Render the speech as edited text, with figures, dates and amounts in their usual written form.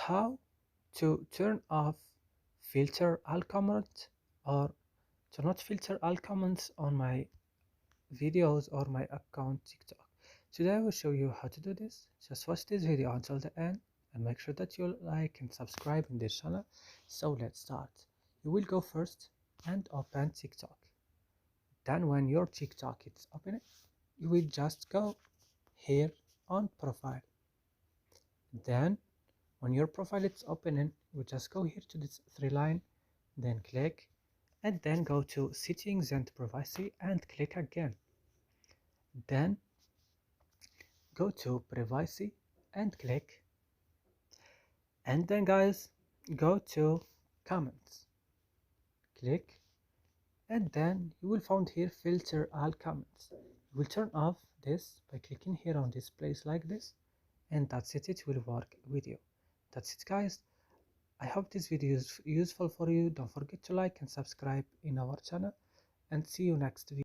how to turn off filter all comments, or to not filter all comments on my videos or my account TikTok. Today I will show you how to do this. Just watch this video until the end and make sure that you like and subscribe in this channel. So let's start. You will go first and open TikTok. Then when your TikTok is open, you will just go here on profile. Then when your profile is opening, you just go here to this three line, then click, and then go to settings and privacy and click again. Then go to privacy and click, and then guys go to comments, click, and then you will find here filter all comments. You will turn off this by clicking here on this place like this, and that's it. It will work with you. That's it guys. I hope this video is useful for you. Don't forget to like and subscribe in our channel, and see you next video.